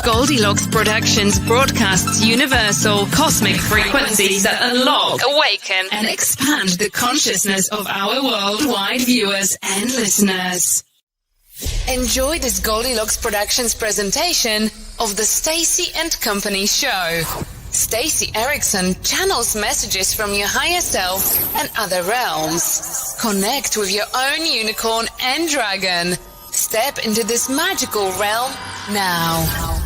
Goldylocks Productions broadcasts universal cosmic frequencies that unlock, awaken, and expand the consciousness of our worldwide viewers and listeners. Enjoy this Goldylocks Productions presentation of the Stacey and Company show. Stacey Ericson channels messages from your higher self and other realms. Connect with your own unicorn and dragon. Step into this magical realm now.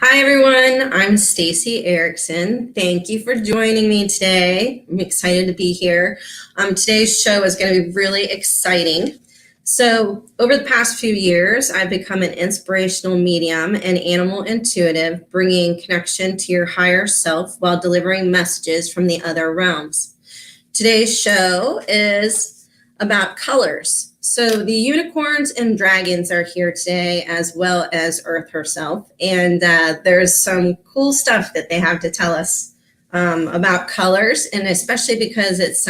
Hi everyone, I'm Stacey Ericson. Thank you for joining me today. I'm excited to be here. Today's show is going to be really exciting. So over the past few years, I've become an inspirational medium and animal intuitive, bringing connection to your higher self while delivering messages from the other realms. Today's show is about colors. So the unicorns and dragons are here today, as well as Earth herself. And there's some cool stuff that they have to tell us about colors, and especially because it's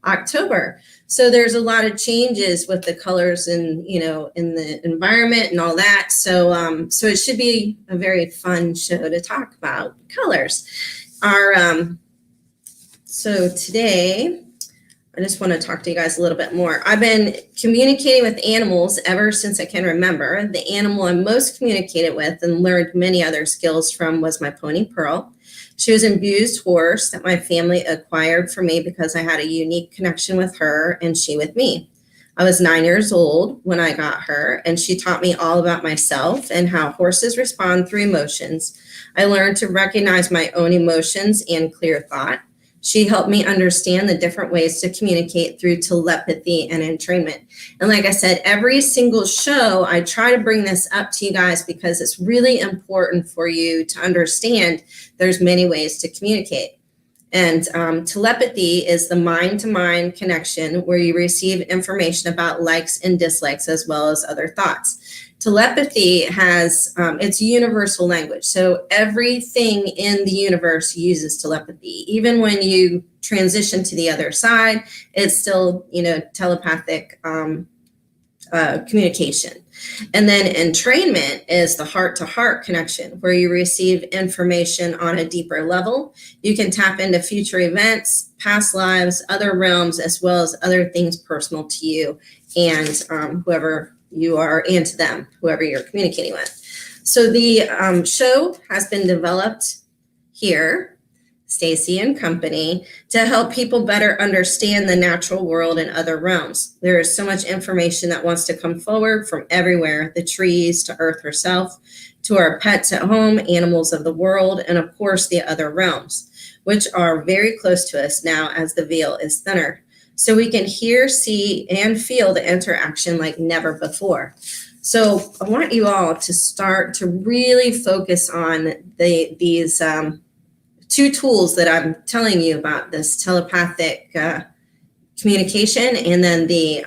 October. So there's a lot of changes with the colors and, in the environment and all that. So so it should be a very fun show to talk about colors. So today, I just want to talk to you guys a little bit more. I've been communicating with animals ever since I can remember. The animal I most communicated with and learned many other skills from was my pony Pearl. She was an abused horse that my family acquired for me because I had a unique connection with her and she with me. I was 9 years old when I got her, and she taught me all about myself and how horses respond through emotions. I learned to recognize my own emotions and clear thought. She helped me understand the different ways to communicate through telepathy and entrainment. And like I said, every single show, I try to bring this up to you guys because it's really important for you to understand there's many ways to communicate. And telepathy is the mind-to-mind connection where you receive information about likes and dislikes as well as other thoughts. Telepathy has, it's universal language. So everything in the universe uses telepathy. Even when you transition to the other side, it's still, telepathic communication. And then entrainment is the heart-to-heart connection where you receive information on a deeper level. You can tap into future events, past lives, other realms, as well as other things personal to you and whoever you are, and to them, whoever you're communicating with. So the show has been developed here, Stacey and Company, to help people better understand the natural world and other realms. There is so much information that wants to come forward from everywhere, the trees to Earth herself, to our pets at home, animals of the world, and of course the other realms, which are very close to us now as the veil is thinner. So we can hear, see, and feel the interaction like never before. So I want you all to start to really focus on these two tools that I'm telling you about, this telepathic communication and then the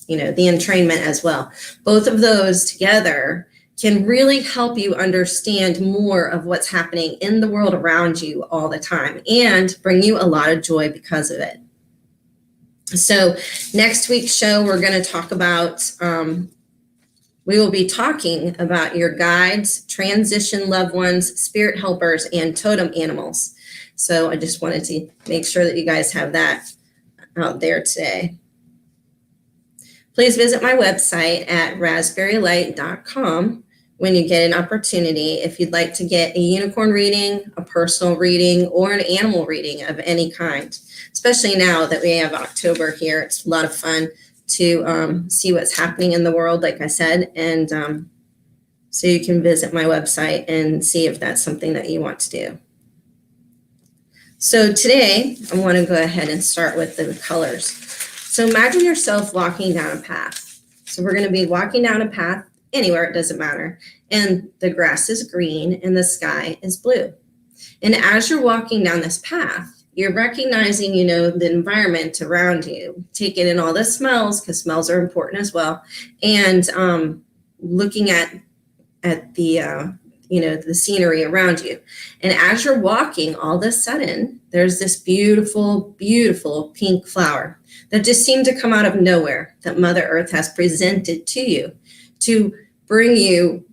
entrainment as well. Both of those together can really help you understand more of what's happening in the world around you all the time and bring you a lot of joy because of it. So next week's show, we're going to talk about, we will be talking about your guides, transition loved ones, spirit helpers, and totem animals. So I just wanted to make sure that you guys have that out there today. Please visit my website at raspberrylight.com when you get an opportunity. If you'd like to get a unicorn reading, a personal reading, or an animal reading of any kind. Especially now that we have October here, it's a lot of fun to see what's happening in the world, like I said, and so you can visit my website and see if that's something that you want to do. So today, I want to go ahead and start with the colors. So imagine yourself walking down a path. So we're going to be walking down a path anywhere, it doesn't matter, and the grass is green and the sky is blue. And as you're walking down this path, you're recognizing, the environment around you, taking in all the smells, because smells are important as well, and looking at the, the scenery around you. And as you're walking, all of a sudden, there's this beautiful, beautiful pink flower that just seemed to come out of nowhere that Mother Earth has presented to you. to bring you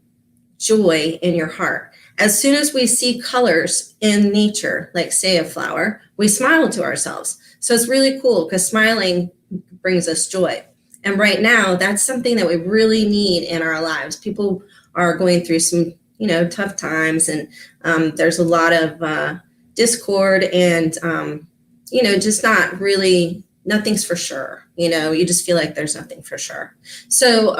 joy in your heart. As soon as we see colors in nature, like say a flower, we smile to ourselves. So it's really cool because smiling brings us joy. And right now, that's something that we really need in our lives. People are going through some, tough times, and there's a lot of discord and, just not really, nothing's for sure. You just feel like there's nothing for sure. So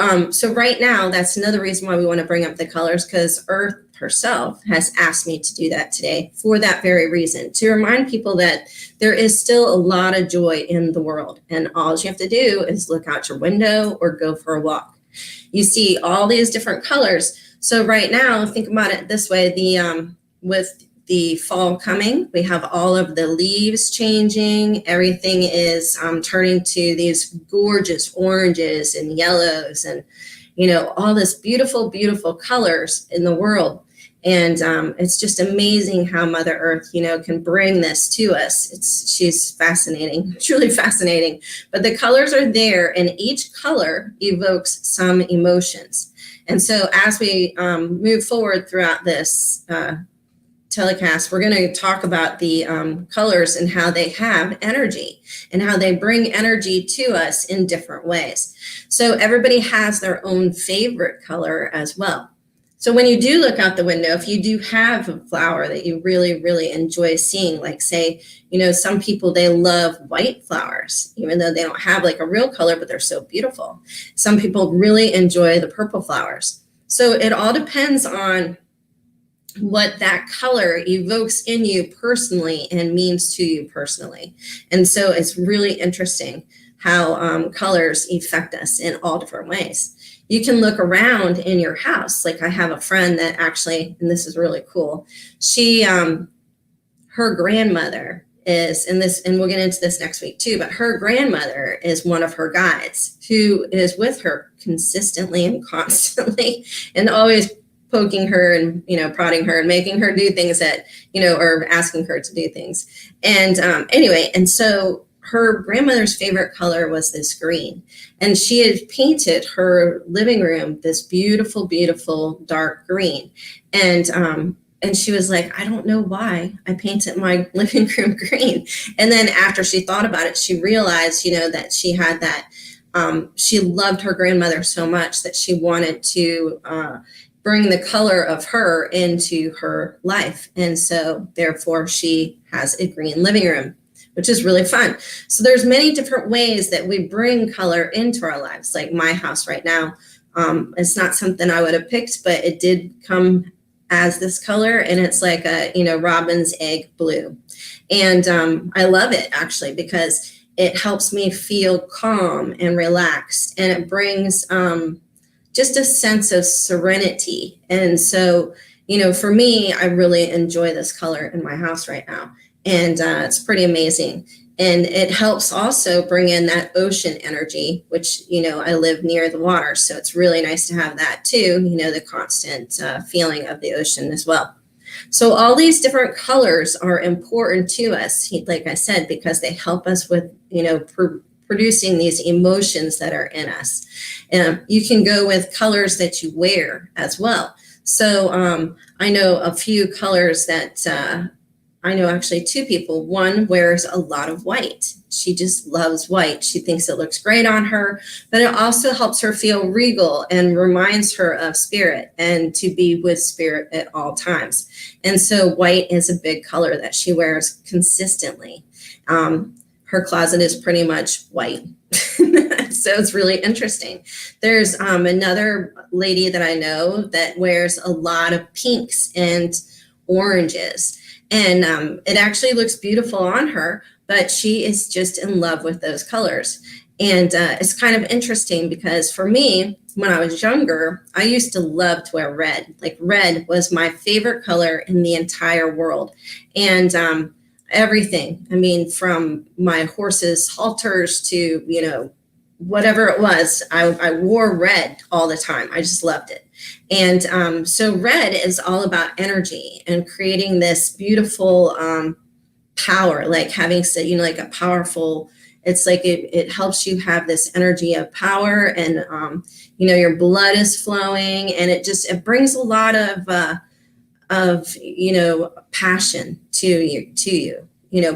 right now, that's another reason why we want to bring up the colors, because Earth herself has asked me to do that today for that very reason, to remind people that there is still a lot of joy in the world. And all you have to do is look out your window or go for a walk. You see all these different colors. So right now, think about it this way, with the fall coming, we have all of the leaves changing. Everything is turning to these gorgeous oranges and yellows and, all this beautiful, beautiful colors in the world. And it's just amazing how Mother Earth, can bring this to us. She's fascinating, truly fascinating. But the colors are there, and each color evokes some emotions. And so as we move forward throughout this telecast, we're going to talk about the colors and how they have energy and how they bring energy to us in different ways. So everybody has their own favorite color as well. So when you do look out the window, if you do have a flower that you really, really enjoy seeing, like say, some people, they love white flowers, even though they don't have like a real color, but they're so beautiful. Some people really enjoy the purple flowers. So it all depends on what that color evokes in you personally and means to you personally. And so it's really interesting how colors affect us in all different ways. You can look around in your house. Like I have a friend that actually, and this is really cool, she, her grandmother is in this, and we'll get into this next week too, but her grandmother is one of her guides who is with her consistently and constantly and always poking her and, prodding her and making her do things that, or asking her to do things. And anyway, and so her grandmother's favorite color was this green. And she had painted her living room this beautiful, beautiful dark green. And she was like, I don't know why I painted my living room green. And then after she thought about it, she realized, that she had that, she loved her grandmother so much that she wanted to bring the color of her into her life. And so therefore she has a green living room, which is really fun. So there's many different ways that we bring color into our lives. Like my house right now, it's not something I would have picked, but it did come as this color, and it's like a, robin's egg blue. And I love it actually because it helps me feel calm and relaxed, and it brings just a sense of serenity. And so, for me, I really enjoy this color in my house right now. And it's pretty amazing. And it helps also bring in that ocean energy, which, I live near the water. So it's really nice to have that too, the constant feeling of the ocean as well. So all these different colors are important to us, like I said, because they help us with, producing these emotions that are in us. You can go with colors that you wear as well. So I know a few colors that I know actually two people. One wears a lot of white. She just loves white. She thinks it looks great on her, but it also helps her feel regal and reminds her of spirit and to be with spirit at all times. And so white is a big color that she wears consistently. Her closet is pretty much white. So it's really interesting. There's another lady that I know that wears a lot of pinks and oranges. And it actually looks beautiful on her, but she is just in love with those colors. And it's kind of interesting because for me, when I was younger, I used to love to wear red. Like red was my favorite color in the entire world. And everything, I mean, from my horse's halters to, whatever it was, I wore red all the time. I just loved it. And so red is all about energy and creating this beautiful power, like having, like a powerful It's like it helps you have this energy of power, and your blood is flowing, and it brings a lot of passion to you,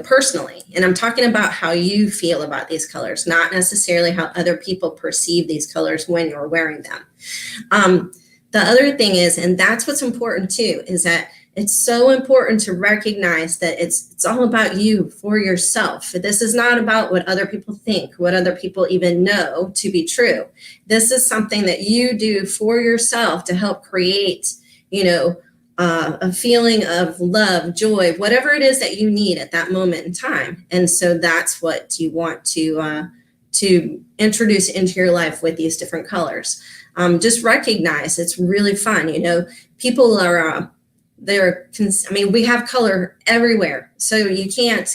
personally. And I'm talking about how you feel about these colors, not necessarily how other people perceive these colors when you're wearing them. The other thing is, and that's what's important too, is that it's so important to recognize that it's all about you, for yourself. This is not about what other people think, what other people even know to be true. This is something that you do for yourself to help create, a feeling of love, joy, whatever it is that you need at that moment in time. And so that's what you want to introduce into your life with these different colors. Just recognize it's really fun. People are, we have color everywhere, so you can't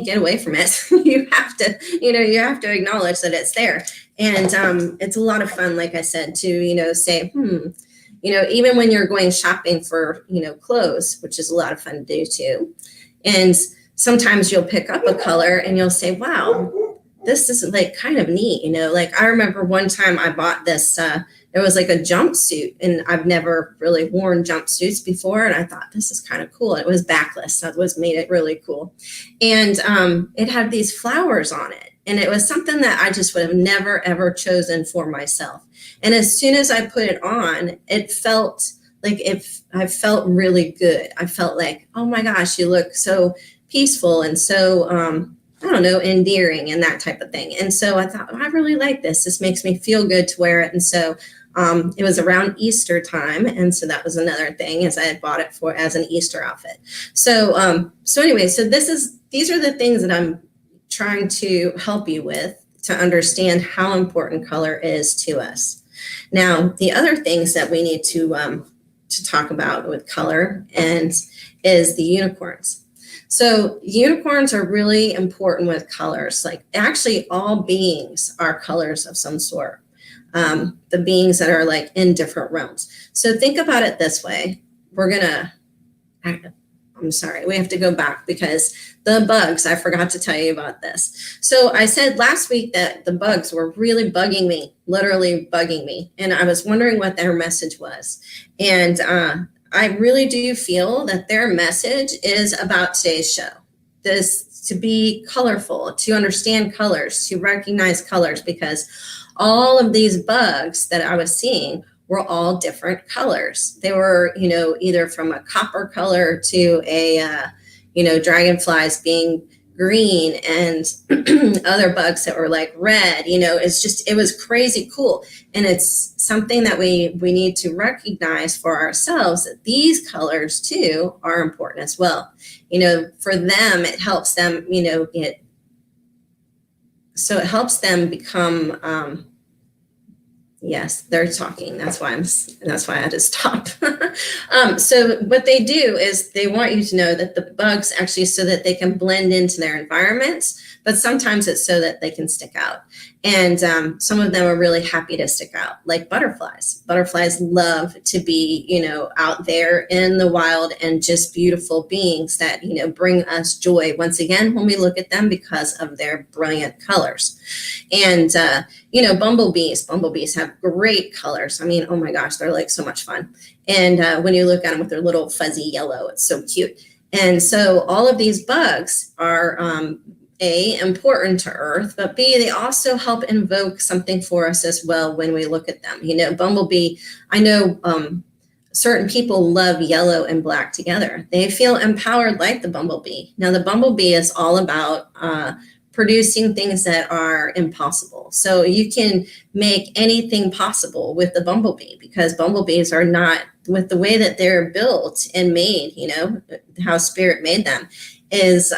get away from it. You have to acknowledge that it's there. And it's a lot of fun, like I said, to, say, even when you're going shopping for, clothes, which is a lot of fun to do too. And sometimes you'll pick up a color and you'll say, wow, this is like kind of neat. Like I remember one time I bought this, it was like a jumpsuit, and I've never really worn jumpsuits before. And I thought, this is kind of cool. It was backless. That made it really cool. And it had these flowers on it. And it was something that I just would have never, ever chosen for myself. And as soon as I put it on, it felt like I felt really good. I felt like, oh my gosh, you look so peaceful and so, endearing and that type of thing. And so I thought, I really like this. This makes me feel good to wear it. And so it was around Easter time. And so that was another thing, as I had bought it as an Easter outfit. So anyway, these are the things that I'm trying to help you with, to understand how important color is to us. Now, the other things that we need to talk about with color is the unicorns. So unicorns are really important with colors. Like actually all beings are colors of some sort. The beings that are like in different realms. So think about it this way. I'm sorry, we have to go back because the bugs, I forgot to tell you about this. So I said last week that the bugs were really bugging me, literally bugging me. And I was wondering what their message was. And I really do feel that their message is about today's show. This to be colorful, to understand colors, to recognize colors, because all of these bugs that I was seeing were all different colors. They were, either from a copper color to a, dragonflies being green, and other bugs that were like red. It was crazy cool. And it's something that we need to recognize for ourselves, that these colors too are important as well. For them, it helps them, it helps them become, yes, they're talking. That's why I had to stop. So what they do is they want you to know that the bugs actually, so that they can blend into their environments, but sometimes it's so that they can stick out. And some of them are really happy to stick out, like butterflies. Butterflies love to be, out there in the wild, and just beautiful beings that, bring us joy once again when we look at them because of their brilliant colors. And, bumblebees have great colors. I mean, oh my gosh, they're like so much fun. And when you look at them with their little fuzzy yellow, it's so cute. And so all of these bugs are, A, important to Earth, but B, they also help invoke something for us as well when we look at them. Bumblebee, I know certain people love yellow and black together. They feel empowered like the bumblebee. Now, the bumblebee is all about producing things that are impossible. So you can make anything possible with the bumblebee, because bumblebees are not, with the way that they're built and made, how Spirit made them, is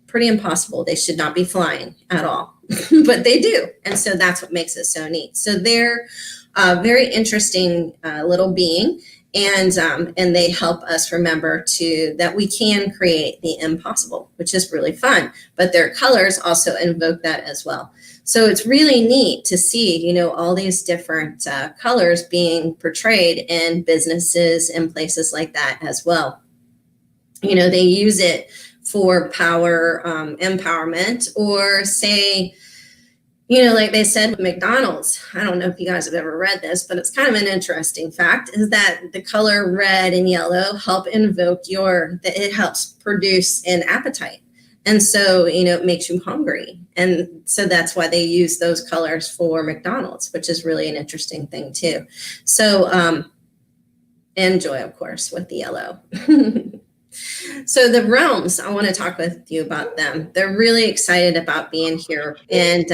pretty impossible. They should not be flying at all, but they do. And so that's what makes it so neat. So they're a very interesting little being. And they help us remember that we can create the impossible, which is really fun. But their colors also invoke that as well. So it's really neat to see, all these different colors being portrayed in businesses and places like that as well. They use it for power, empowerment, or say, you know, like they said with McDonald's. I don't know if you guys have ever read this, but it's kind of an interesting fact, is that the color red and yellow help invoke it helps produce an appetite. And so, you know, it makes you hungry. And so that's why they use those colors for McDonald's, which is really an interesting thing too. So, and joy, of course, with the yellow. So the realms, I want to talk with you about them. They're really excited about being here. And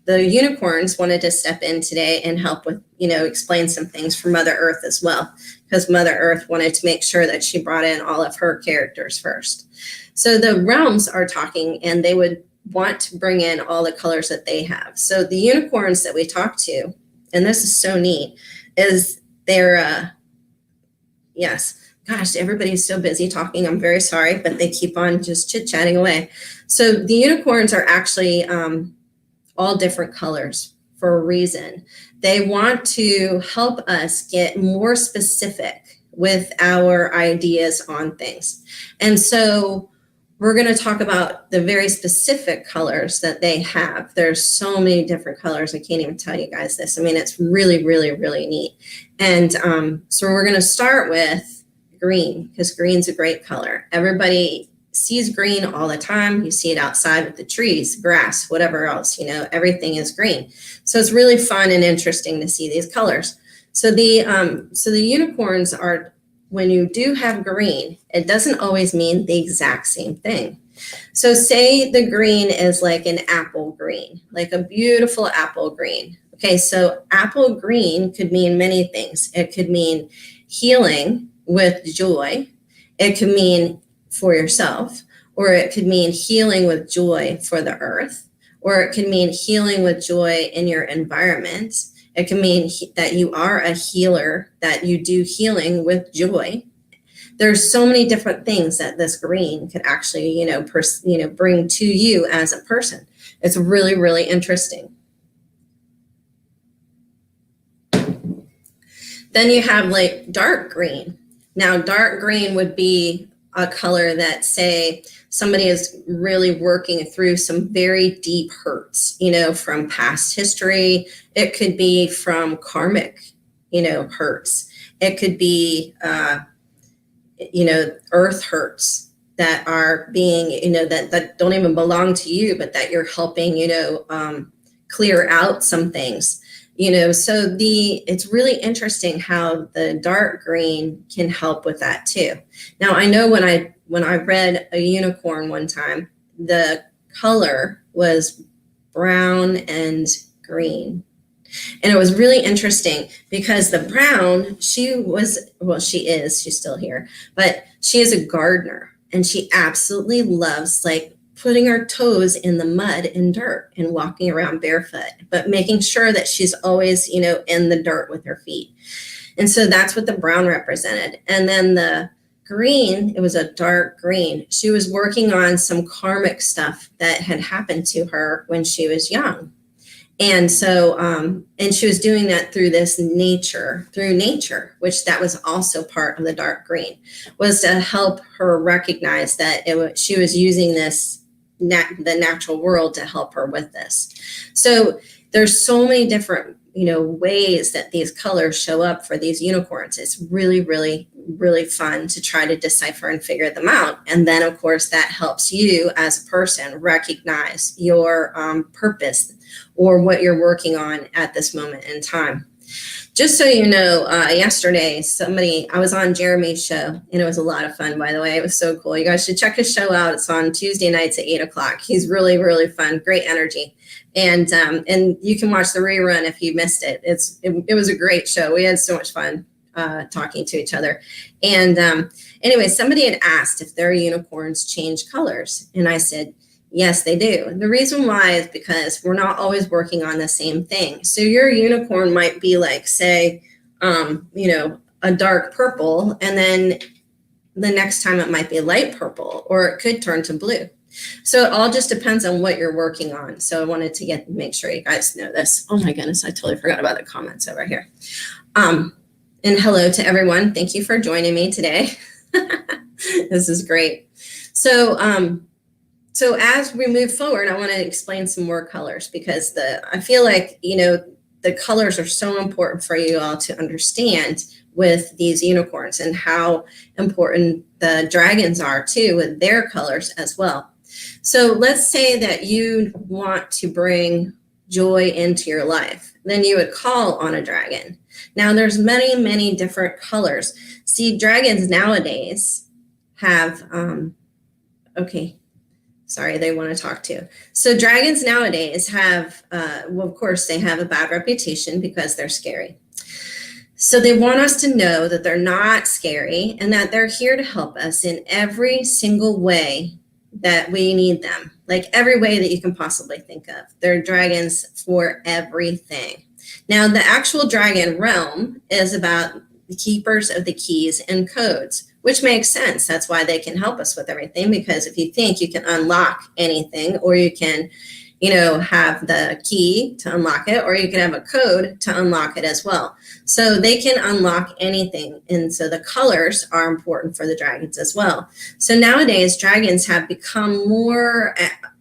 the unicorns wanted to step in today and help with, you know, explain some things for Mother Earth as well, because Mother Earth wanted to make sure that she brought in all of her characters first. So the realms are talking, and they would want to bring in all the colors that they have. So the unicorns that we talked to, and this is so neat, is they're, yes, gosh, everybody's so busy talking. I'm very sorry, but they keep on just chit-chatting away. So the unicorns are actually all different colors for a reason. They want to help us get more specific with our ideas on things. And so we're going to talk about the very specific colors that they have. There's so many different colors. I can't even tell you guys this. I mean, it's really, really, really neat. And so we're going to start with green, because green's a great color. Everybody sees green all the time. You see it outside with the trees, grass, whatever else, you know, everything is green. So it's really fun and interesting to see these colors. So the unicorns are, when you do have green, it doesn't always mean the exact same thing. So say the green is like an apple green, like a beautiful apple green. Okay, so apple green could mean many things. It could mean healing with joy. It could mean for yourself, or it could mean healing with joy for the earth, or it could mean healing with joy in your environment. It can mean that you are a healer, that you do healing with joy. There's so many different things that this green could actually, bring to you as a person. It's really, really interesting. Then you have like dark green. Now, dark green would be a color that, say, somebody is really working through some very deep hurts, from past history. It could be from karmic, hurts. It could be, earth hurts that are being, that don't even belong to you, but that you're helping, clear out some things. So it's really interesting how the dark green can help with that too. Now, I know when I read a unicorn one time, the color was brown and green. And it was really interesting because the brown, she's still here, but she is a gardener, and she absolutely loves putting her toes in the mud and dirt and walking around barefoot, but making sure that she's always, in the dirt with her feet. And so that's what the brown represented. And then the green, it was a dark green. She was working on some karmic stuff that had happened to her when she was young. And so, and she was doing that through nature, which that was also part of the dark green, was to help her recognize that she was using the natural world to help her with this. So there's so many different, ways that these colors show up for these unicorns. It's really, really, really fun to try to decipher and figure them out. And then, of course, that helps you as a person recognize your purpose or what you're working on at this moment in time. Just so you know, yesterday, I was on Jeremy's show, and it was a lot of fun, by the way. It was so cool. You guys should check his show out. It's on Tuesday nights at 8:00. He's really, really fun, great energy. And you can watch the rerun if you missed it. It was a great show. We had so much fun talking to each other. And anyway, somebody had asked if their unicorns change colors. And I said, yes, they do. And the reason why is because we're not always working on the same thing. So your unicorn might be say, a dark purple, and then the next time it might be light purple, or it could turn to blue. So it all just depends on what you're working on. So I wanted to make sure you guys know this. Oh my goodness, I totally forgot about the comments over here. And hello to everyone. Thank you for joining me today. This is great. So as we move forward, I want to explain some more colors because I feel like, the colors are so important for you all to understand with these unicorns and how important the dragons are too with their colors as well. So let's say that you want to bring joy into your life. Then you would call on a dragon. Now there's many, many different colors. See, dragons nowadays have, sorry, they want to talk to. So dragons nowadays have, of course, they have a bad reputation because they're scary. So they want us to know that they're not scary and that they're here to help us in every single way that we need them, like every way that you can possibly think of. They're dragons for everything. Now, the actual dragon realm is about the keepers of the keys and codes, which makes sense. That's why they can help us with everything, because if you think you can unlock anything, or you can, have the key to unlock it, or you can have a code to unlock it as well. So they can unlock anything. And so the colors are important for the dragons as well. So nowadays, dragons have become more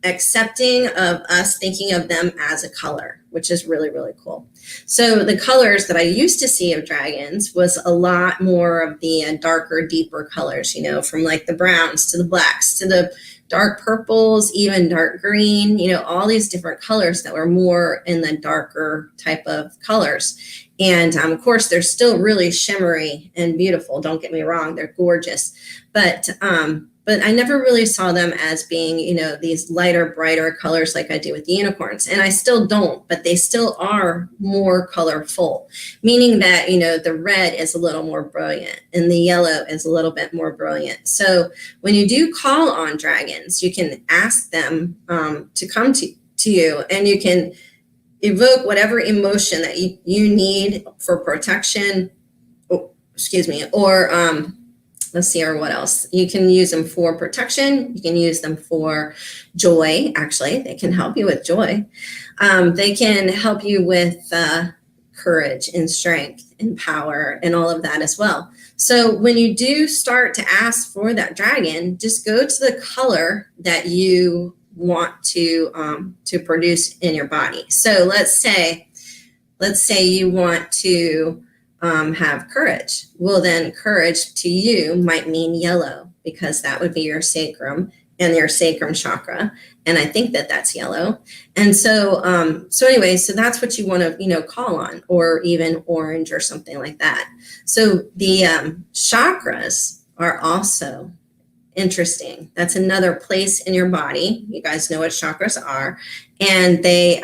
accepting of us thinking of them as a color, which is really, really cool. So the colors that I used to see of dragons was a lot more of the darker, deeper colors, from like the browns to the blacks to the dark purples, even dark green, all these different colors that were more in the darker type of colors. And of course, they're still really shimmery and beautiful. Don't get me wrong, they're gorgeous. But I never really saw them as being, these lighter, brighter colors like I do with the unicorns. And I still don't, but they still are more colorful, meaning that, the red is a little more brilliant and the yellow is a little bit more brilliant. So when you do call on dragons, you can ask them to come to you, and you can evoke whatever emotion that you need for protection, or let's see, or what else? You can use them for protection. You can use them for joy. Actually, they can help you with joy. They can help you with courage and strength and power and all of that as well. So when you do start to ask for that dragon, just go to the color that you want to produce in your body. So let's say you want to have courage. Well, then courage to you might mean yellow, because that would be your sacrum and your sacrum chakra. And I think that that's yellow. And so that's what you want to, call on, or even orange or something like that. So the chakras are also interesting. That's another place in your body. You guys know what chakras are, and they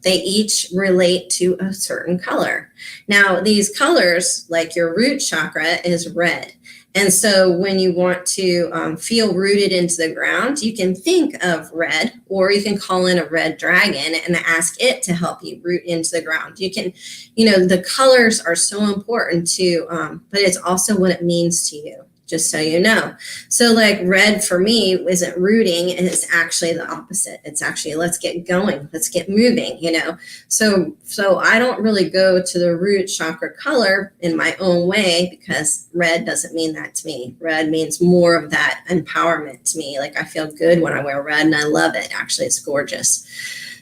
each relate to a certain color. Now, these colors, like your root chakra, is red. And so when you want to feel rooted into the ground, you can think of red, or you can call in a red dragon and ask it to help you root into the ground. You can, the colors are so important too, but it's also what it means to you, just so you know. So like red for me isn't rooting, and it's actually the opposite. It's actually, let's get going, let's get moving, So I don't really go to the root chakra color in my own way, because red doesn't mean that to me. Red means more of that empowerment to me. Like I feel good when I wear red, and I love it. Actually, it's gorgeous.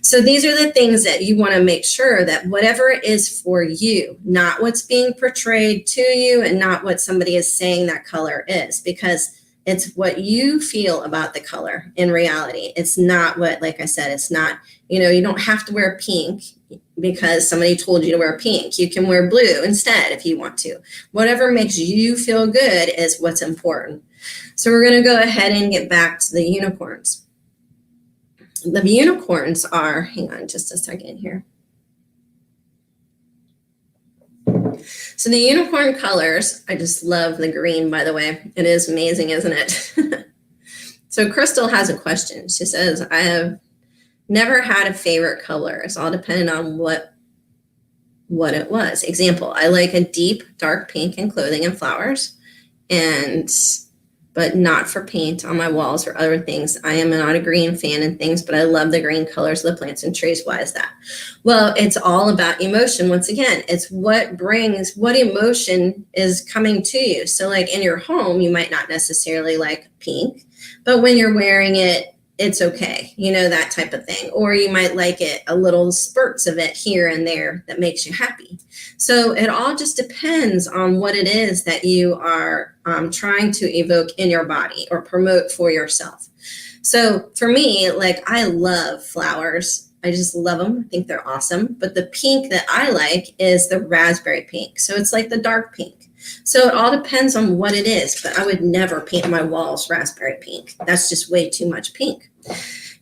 So these are the things that you want to make sure that whatever it is for you, not what's being portrayed to you, and not what somebody is saying that color is, because it's what you feel about the color in reality. It's not what, like I said, it's not, you don't have to wear pink because somebody told you to wear pink. You can wear blue instead if you want to. Whatever makes you feel good is what's important. So we're going to go ahead and get back to the unicorns. The unicorns are, hang on just a second here. So the unicorn colors, I just love the green, by the way. It is amazing, isn't it? So Crystal has a question. She says, I have never had a favorite color. It's all dependent on what it was. Example, I like a deep dark pink in clothing and flowers, but not for paint on my walls or other things. I am not a green fan and things, but I love the green colors of the plants and trees. Why is that? Well, it's all about emotion. Once again, it's what emotion is coming to you. So like in your home, you might not necessarily like pink, but when you're wearing it, it's okay, that type of thing. Or you might like it, a little spurts of it here and there that makes you happy. So it all just depends on what it is that you are trying to evoke in your body or promote for yourself. So for me, like, I love flowers. I just love them. I think they're awesome. But the pink that I like is the raspberry pink. So it's like the dark pink. So it all depends on what it is, but I would never paint my walls raspberry pink. That's just way too much pink.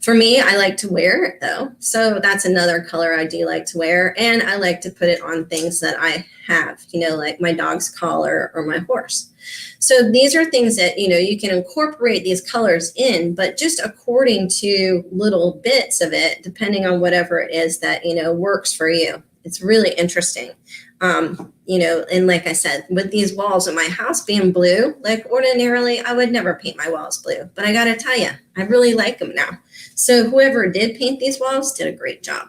For me, I like to wear it though. So that's another color I do like to wear. And I like to put it on things that I have, like my dog's collar or my horse. So these are things that, you can incorporate these colors in, but just according to little bits of it, depending on whatever it is that, works for you. It's really interesting. And like I said, with these walls in my house being blue, like ordinarily I would never paint my walls blue, but I got to tell you, I really like them now. So whoever did paint these walls did a great job.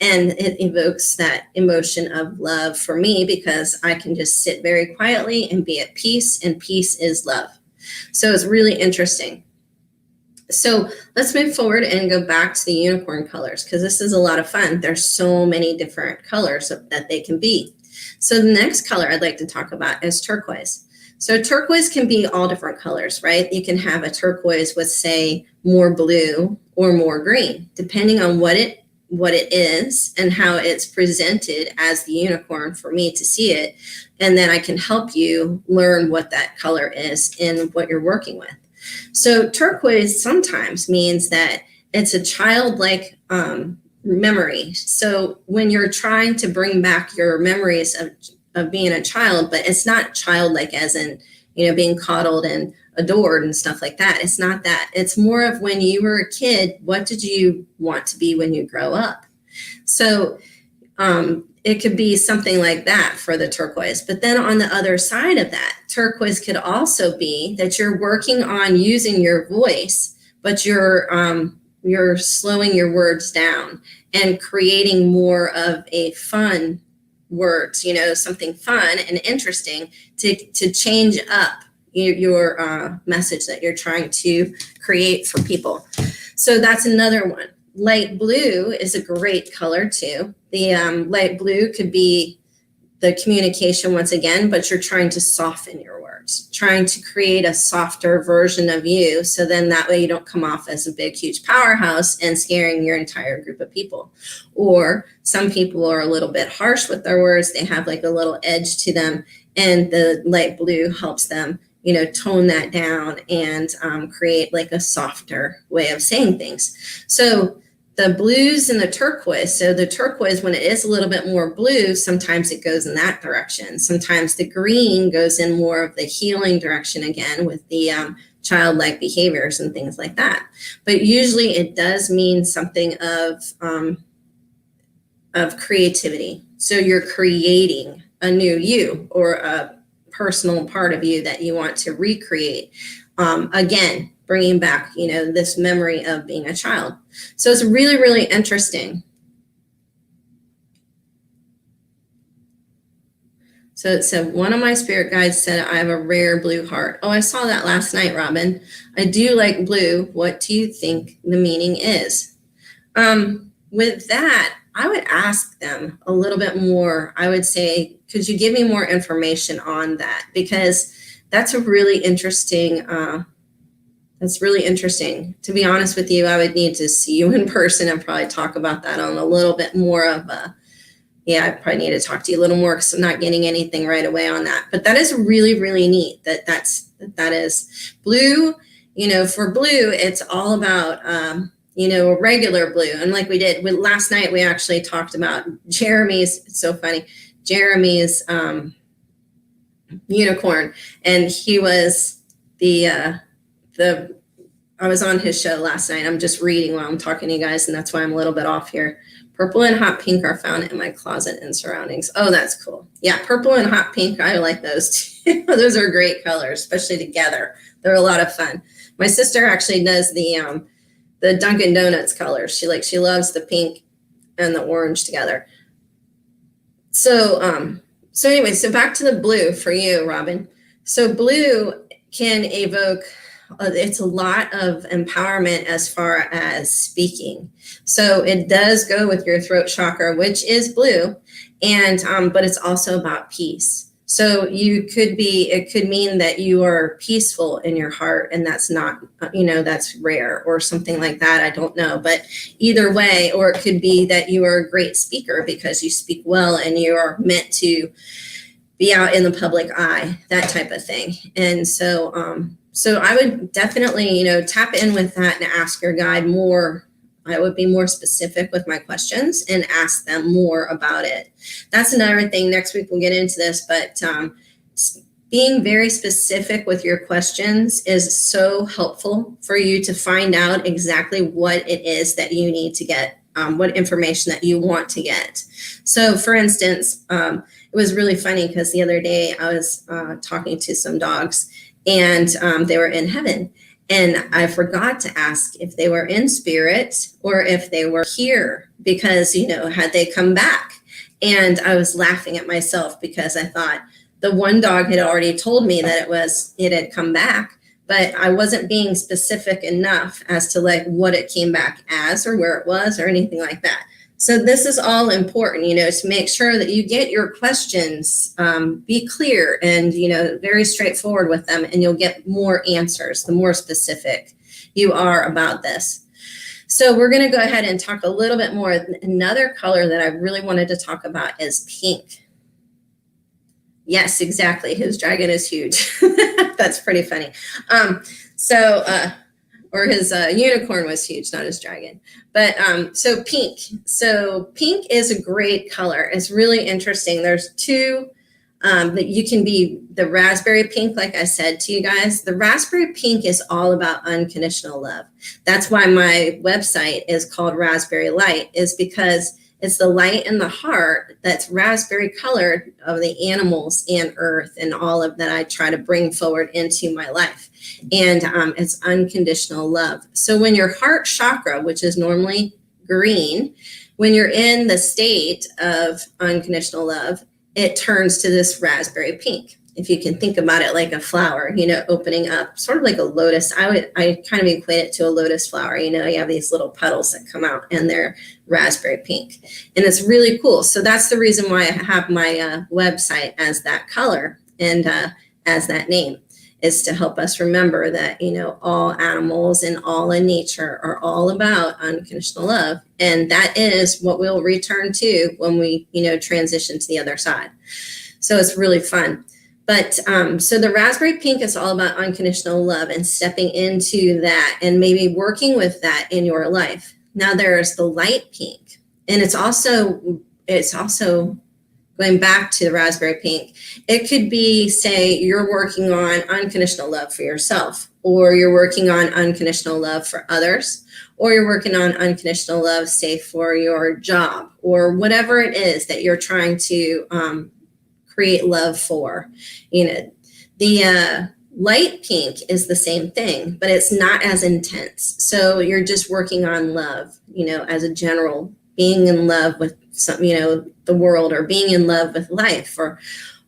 And it evokes that emotion of love for me because I can just sit very quietly and be at peace, and peace is love. So it's really interesting. So let's move forward and go back to the unicorn colors because this is a lot of fun. There's so many different colors that they can be. So the next color I'd like to talk about is turquoise. So turquoise can be all different colors, right? You can have a turquoise with, say, more blue or more green, depending on what it is and how it's presented as the unicorn for me to see it. And then I can help you learn what that color is in what you're working with. So turquoise sometimes means that it's a childlike memory. So when you're trying to bring back your memories of being a child, but it's not childlike as in, being coddled and adored and stuff like that. It's not that. It's more of when you were a kid, what did you want to be when you grow up? So it could be something like that for the turquoise. But then on the other side of that, turquoise could also be that you're working on using your voice, but you're slowing your words down and creating more of a fun words, something fun and interesting to change up your message that you're trying to create for people. So that's another one. Light blue is a great color too. The light blue could be the communication once again, but you're trying to soften your words, trying to create a softer version of you. So then that way you don't come off as a big, huge powerhouse and scaring your entire group of people. Or some people are a little bit harsh with their words. They have like a little edge to them, and the light blue helps them, tone that down and create like a softer way of saying things. So the blues and the turquoise. So the turquoise, when it is a little bit more blue, sometimes it goes in that direction. Sometimes the green goes in more of the healing direction again with the childlike behaviors and things like that. But usually it does mean something of creativity. So you're creating a new you or a personal part of you that you want to recreate. Again, bringing back, this memory of being a child. So it's really, really interesting. So it said, one of my spirit guides said, I have a rare blue heart. Oh, I saw that last night, Robin. I do like blue. What do you think the meaning is? With that, I would ask them a little bit more. I would say, could you give me more information on that? Because that's a really interesting That's really interesting. To be honest with you, I would need to see you in person and probably talk about that on a little bit more of I probably need to talk to you a little more because I'm not getting anything right away on that. But that is really, really neat that is blue. For blue, it's all about, a regular blue. And like we did last night, we actually talked about Jeremy's, it's so funny, Jeremy's unicorn. And he was I was on his show last night. I'm just reading while I'm talking to you guys, and that's why I'm a little bit off here. Purple and hot pink are found in my closet and surroundings. Oh, that's cool. Yeah, purple and hot pink, I like those too. Those are great colors, especially together. They're a lot of fun. My sister actually does the Dunkin' Donuts colors. She loves the pink and the orange together. So anyway, so back to the blue for you, Robin. So blue can evoke it's a lot of empowerment as far as speaking. So it does go with your throat chakra, which is blue, and but it's also about peace. So it could mean that you are peaceful in your heart, and that's not, that's rare or something like that. I don't know, but either way, or it could be that you are a great speaker because you speak well and you are meant to be out in the public eye, that type of thing. And so, so I would definitely, tap in with that and ask your guide more. I would be more specific with my questions and ask them more about it. That's another thing. Next week we'll get into this, but being very specific with your questions is so helpful for you to find out exactly what it is that you need to get, what information that you want to get. So for instance, it was really funny because the other day I was talking to some dogs, and they were in heaven. And I forgot to ask if they were in spirit or if they were here because, had they come back? And I was laughing at myself because I thought the one dog had already told me that it had come back, but I wasn't being specific enough as to like what it came back as or where it was or anything like that. So this is all important, to make sure that you get your questions, be clear and, very straightforward with them, and you'll get more answers the more specific you are about this. So we're going to go ahead and talk a little bit more. Another color that I really wanted to talk about is pink. Yes, exactly. His dragon is huge. That's pretty funny. Or his unicorn was huge, not his dragon. But so pink. So pink is a great color. It's really interesting. There's two that you can be the raspberry pink, like I said to you guys. The raspberry pink is all about unconditional love. That's why my website is called Raspberry Light, is because it's the light in the heart that's raspberry colored of the animals and earth and all of that I try to bring forward into my life. And it's unconditional love. So when your heart chakra, which is normally green, when you're in the state of unconditional love, it turns to this raspberry pink. If you can think about it like a flower, opening up, sort of like a lotus. I kind of equate it to a lotus flower. You have these little petals that come out and they're raspberry pink. And it's really cool. So that's the reason why I have my website as that color and as that name, is to help us remember that, all animals and all in nature are all about unconditional love. And that is what we'll return to when we, transition to the other side. So it's really fun. But so the raspberry pink is all about unconditional love and stepping into that and maybe working with that in your life. Now there's the light pink, and it's also going back to the raspberry pink. It could be, say, you're working on unconditional love for yourself, or you're working on unconditional love for others, or you're working on unconditional love, say, for your job, or whatever it is that you're trying to create love for. The light pink is the same thing, but it's not as intense. So you're just working on love, as a general, being in love with some, the world, or being in love with life, or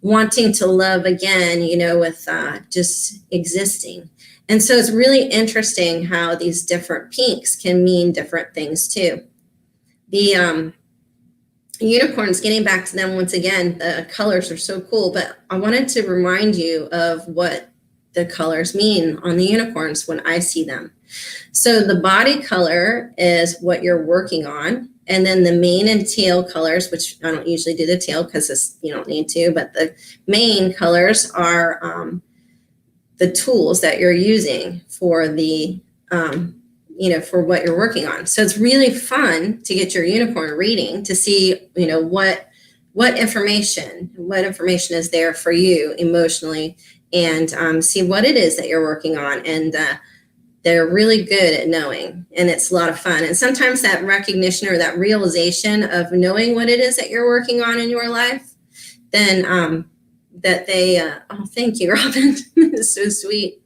wanting to love again, with just existing. And so it's really interesting how these different pinks can mean different things too. The unicorns, getting back to them once again, the colors are so cool, but I wanted to remind you of what the colors mean on the unicorns when I see them. So the body color is what you're working on. And then the mane and tail colors, which I don't usually do the tail because you don't need to, but the main colors are the tools that you're using for the, for what you're working on. So it's really fun to get your unicorn reading to see, what information is there for you emotionally, and see what it is that you're working on. And they're really good at knowing, and it's a lot of fun. And sometimes that recognition or that realization of knowing what it is that you're working on in your life, then that they, thank you, Robin. It's so sweet.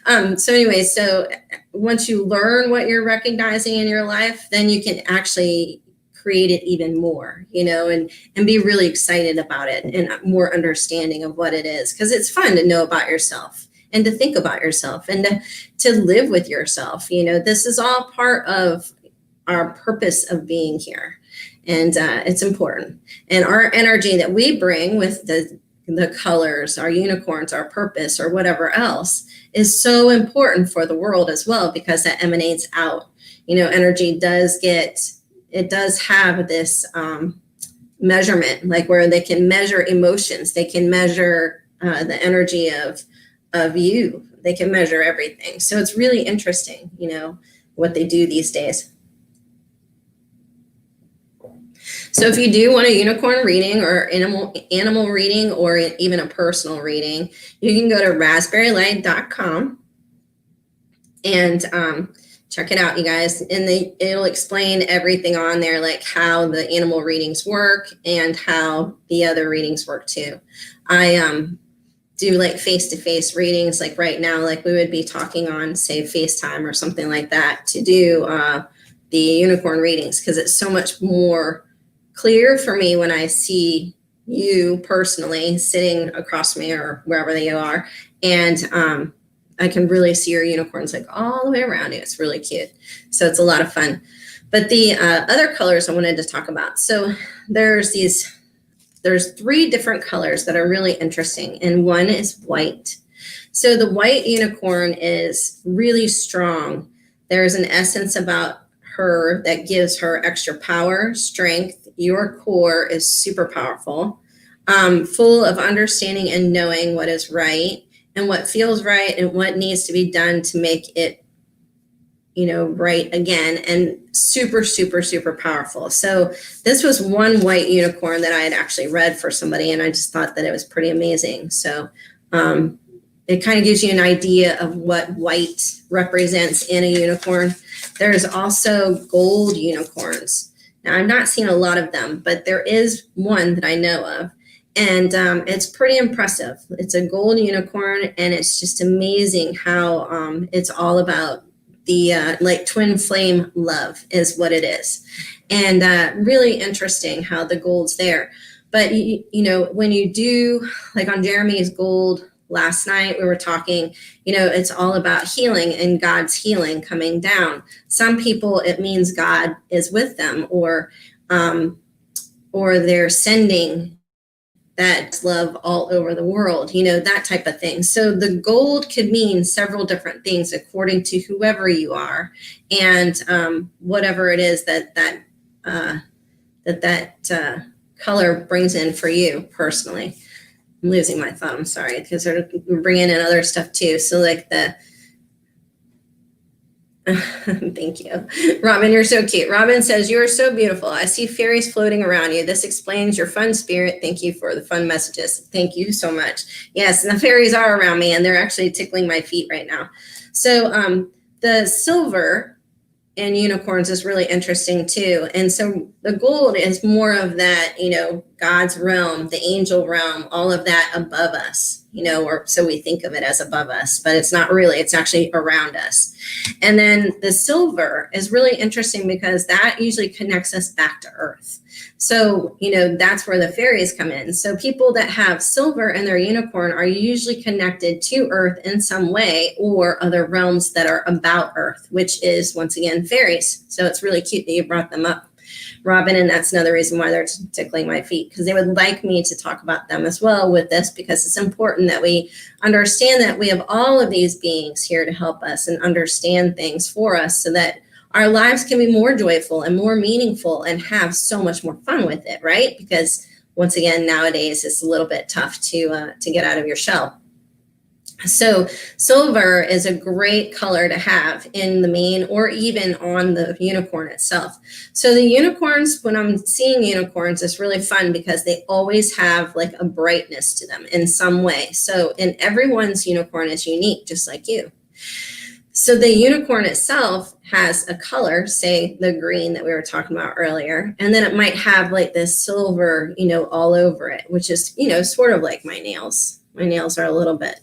So anyway, so once you learn what you're recognizing in your life, then you can actually create it even more, and be really excited about it and more understanding of what it is, because it's fun to know about yourself. and to think about yourself and to live with yourself. This is all part of our purpose of being here. And it's important. And our energy that we bring with the colors, our unicorns, our purpose, or whatever else is so important for the world as well, because that emanates out. Energy does have this measurement, like where they can measure emotions. They can measure the energy of you. They can measure everything. So it's really interesting, what they do these days. So if you do want a unicorn reading or animal reading or even a personal reading, you can go to raspberrylight.com and check it out, you guys. And it'll explain everything on there, like how the animal readings work and how the other readings work too. I do like face-to-face readings, like right now, like we would be talking on, say, FaceTime or something like that, to do the unicorn readings, because it's so much more clear for me when I see you personally sitting across me or wherever you are, and I can really see your unicorns like all the way around you. It's really cute. So it's a lot of fun. But the other colors I wanted to talk about. So there's 3 different colors that are really interesting, and one is white. So the white unicorn is really strong. There's an essence about her that gives her extra power, strength. Your core is super powerful, full of understanding and knowing what is right and what feels right and what needs to be done to make it, right again, and super, super, super powerful. So this was one white unicorn that I had actually read for somebody, and I just thought that it was pretty amazing. So it kind of gives you an idea of what white represents in a unicorn. There's also gold unicorns. Now, I've not seen a lot of them, but there is one that I know of, and it's pretty impressive. It's a gold unicorn, and it's just amazing how it's all about the like twin flame love is what it is. And really interesting how the gold's there. But, when you do, like on Jeremy's gold last night, we were talking, it's all about healing and God's healing coming down. Some people, it means God is with them, or they're sending that love all over the world, that type of thing. So the gold could mean several different things according to whoever you are, and whatever it is that color brings in for you personally. I'm losing my thumb, sorry, because they're bringing in other stuff too. So like thank you. Robin, you're so cute. Robin says, you are so beautiful. I see fairies floating around you. This explains your fun spirit. Thank you for the fun messages. Thank you so much. Yes, and the fairies are around me, and they're actually tickling my feet right now. So the silver in unicorns is really interesting too. And so the gold is more of that, God's realm, the angel realm, all of that above us, or so we think of it as above us, but it's not really, it's actually around us. And then the silver is really interesting because that usually connects us back to earth. So, that's where the fairies come in. So people that have silver in their unicorn are usually connected to earth in some way, or other realms that are about earth, which is once again fairies. So it's really cute that you brought them up, Robin, and that's another reason why they're tickling my feet, because they would like me to talk about them as well with this, because it's important that we understand that we have all of these beings here to help us and understand things for us, so that our lives can be more joyful and more meaningful and have so much more fun with it, right? Because once again, nowadays it's a little bit tough to get out of your shell. So silver is a great color to have in the mane or even on the unicorn itself. So the unicorns, when I'm seeing unicorns, it's really fun because they always have like a brightness to them in some way. So and everyone's unicorn is unique, just like you. So the unicorn itself has a color, say the green that we were talking about earlier, and then it might have like this silver, all over it, which is, sort of like my nails. My nails are a little bit.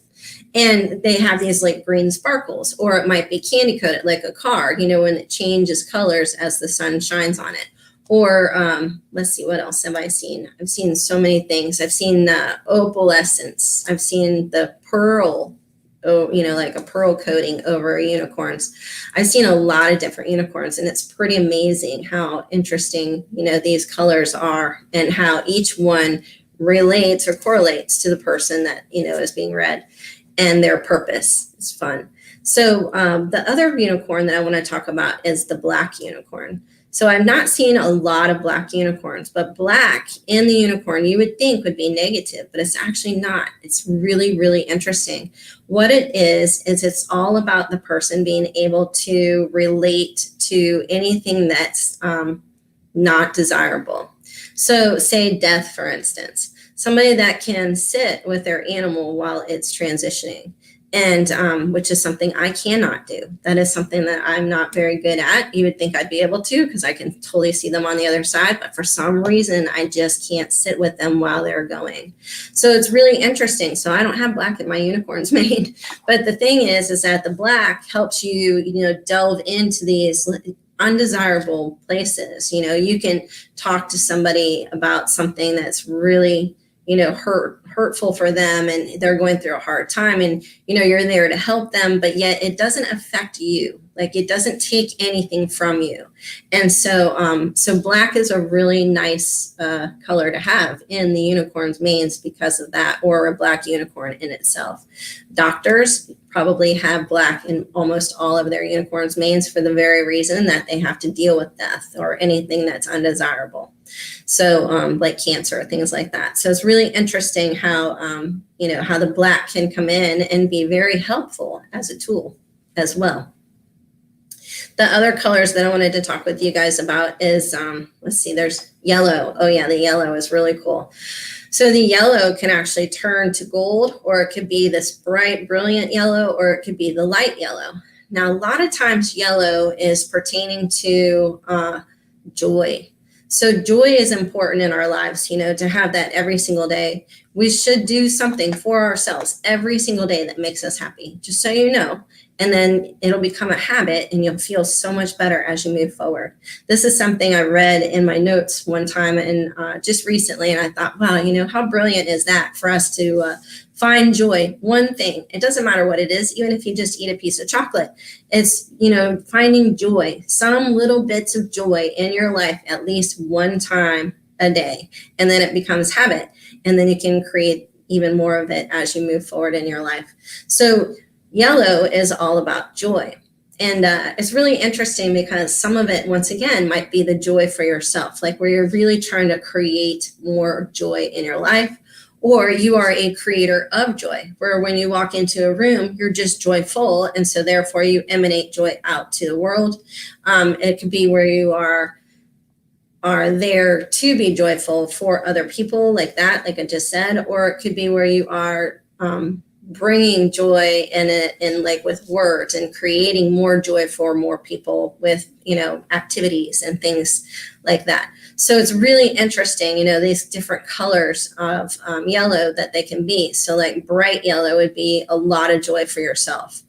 And they have these like green sparkles, or it might be candy coated like a car, when it changes colors as the sun shines on it. Or let's see, what else have I seen? I've seen so many things. I've seen the opalescence. I've seen the pearl like a pearl coating over unicorns. I've seen a lot of different unicorns, and it's pretty amazing how interesting, these colors are and how each one relates or correlates to the person that, is being read and their purpose. It's fun. So the other unicorn that I want to talk about is the black unicorn. So I've not seen a lot of black unicorns, but black in the unicorn you would think would be negative, but it's actually not. It's really, really interesting. What it is it's all about the person being able to relate to anything that's not desirable. So say death, for instance, somebody that can sit with their animal while it's transitioning. And which is something I cannot do. That is something that I'm not very good at. You would think I'd be able to, because I can totally see them on the other side, but for some reason, I just can't sit with them while they're going. So it's really interesting. So I don't have black in my unicorns made, but the thing is that the black helps you, delve into these undesirable places. You can talk to somebody about something that's really, hurtful for them, and they're going through a hard time, and you're there to help them, but yet it doesn't affect you. Like, it doesn't take anything from you. And so black is a really nice color to have in the unicorn's manes because of that, or a black unicorn in itself. Doctors probably have black in almost all of their unicorns' manes for the very reason that they have to deal with death or anything that's undesirable. So like cancer, things like that. So it's really interesting how, how the black can come in and be very helpful as a tool as well. The other colors that I wanted to talk with you guys about is, let's see, there's yellow. Oh yeah, the yellow is really cool. So the yellow can actually turn to gold, or it could be this bright, brilliant yellow, or it could be the light yellow. Now, a lot of times yellow is pertaining to joy. So joy is important in our lives, to have that every single day. We should do something for ourselves every single day that makes us happy, just so you know. And then it'll become a habit, and you'll feel so much better as you move forward. This is something I read in my notes one time and just recently, and I thought, wow, how brilliant is that for us to find joy, one thing. It doesn't matter what it is, even if you just eat a piece of chocolate. It's, finding joy, some little bits of joy in your life at least one time a day. And then it becomes habit. And then you can create even more of it as you move forward in your life. So yellow is all about joy. And it's really interesting because some of it, once again, might be the joy for yourself, like where you're really trying to create more joy in your life. Or you are a creator of joy, where when you walk into a room, you're just joyful. And so therefore you emanate joy out to the world. It could be where you are there to be joyful for other people, like that, like I just said, or it could be where you are bringing joy in like with words and creating more joy for more people with, activities and things like that. So it's really interesting, these different colors of yellow that they can be. So like bright yellow would be a lot of joy for yourself,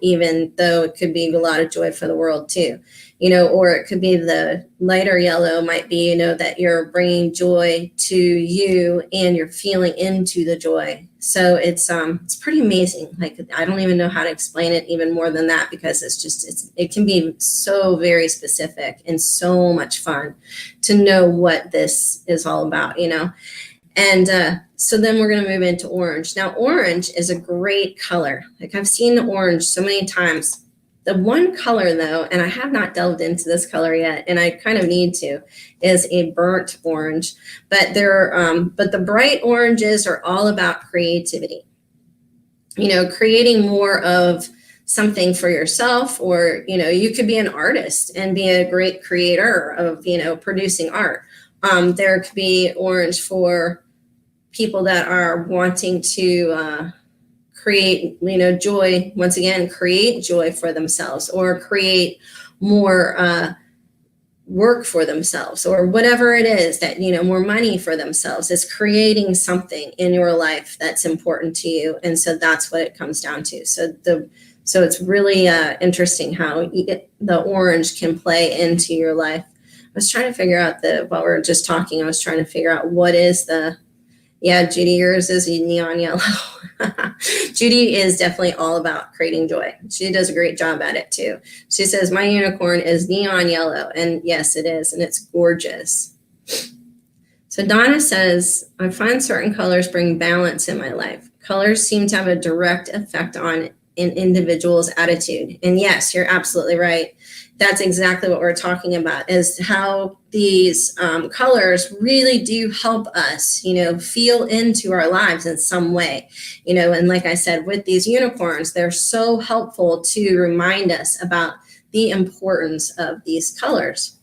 even though it could be a lot of joy for the world too. Or it could be the lighter yellow might be, that you're bringing joy to you and you're feeling into the joy. So it's pretty amazing. Like, I don't even know how to explain it even more than that, because it can be so very specific and so much fun to know what this is all about, And so then we're going to move into orange. Now, orange is a great color. Like, I've seen orange so many times. The one color, though, and I have not delved into this color yet, and I kind of need to, is a burnt orange. But but the bright oranges are all about creativity. Creating more of something for yourself, or you could be an artist and be a great creator of producing art. There could be orange for people that are wanting to create, joy, once again, create joy for themselves, or create more work for themselves, or whatever it is that, more money for themselves. Is creating something in your life that's important to you. And so that's what it comes down to. So it's really interesting how the orange can play into your life. I was trying to figure out while we were just talking, I was trying to figure out what is the Yeah, Judy, yours is neon yellow. Judy is definitely all about creating joy. She does a great job at it too. She says, my unicorn is neon yellow. And yes, it is. And it's gorgeous. So Donna says, I find certain colors bring balance in my life. Colors seem to have a direct effect on an individual's attitude. And yes, you're absolutely right. That's exactly what we're talking about, is how these colors really do help us, feel into our lives in some way, and like I said, with these unicorns, they're so helpful to remind us about the importance of these colors.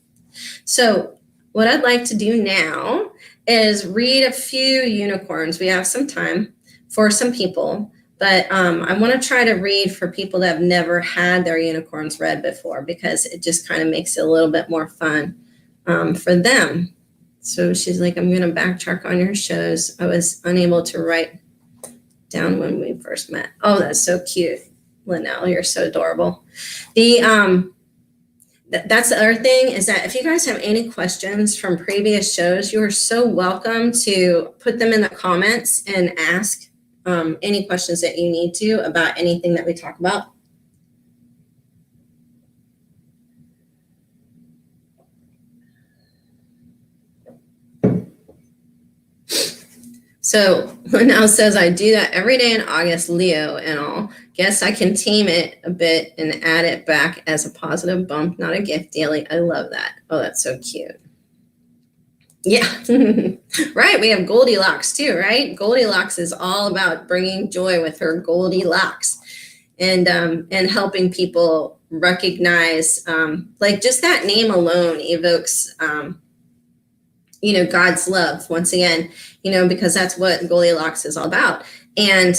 So what I'd like to do now is read a few unicorns. We have some time for some people. But I want to try to read for people that have never had their unicorns read before, because it just kind of makes it a little bit more fun for them. So she's like, I'm going to backtrack on your shows. I was unable to write down when we first met. Oh, that's so cute. Linnell, you're so adorable. That's the other thing, is that if you guys have any questions from previous shows, you are so welcome to put them in the comments and ask any questions that you need to about anything that we talk about. So Linnell says, I do that every day in August, Leo and all. Guess I can tame it a bit and add it back as a positive bump, not a gift daily. I love that. Oh, that's so cute. Yeah, right. We have Goldilocks too, right? Goldilocks is all about bringing joy with her Goldilocks, and helping people recognize, like just that name alone evokes, God's love once again, because that's what Goldilocks is all about. And